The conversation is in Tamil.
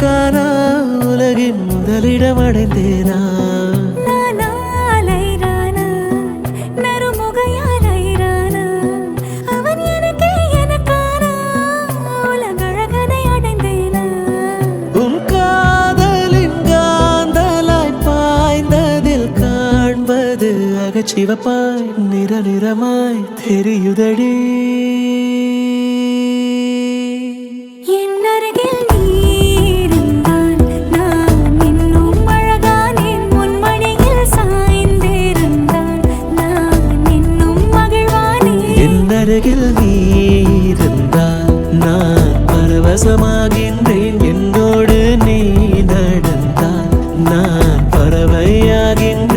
எனக்கானா உலகின் முதலிடம் அடைந்தேனா சிவப்பாய் நிறமாய் தெரியுதடி என் அருகில் நீ இருந்தால் நான் இன்னும் அழகானேன் உன் மடியில் சாய்ந்திருந்தால் நான் இன்னும் மகிழ்வானேன் என் அருகில் நீ இருந்தால் நான் பரவசமாகின்றேன் என்னோடு நீ நடந்தால் நான் பறவையாகின்றேன்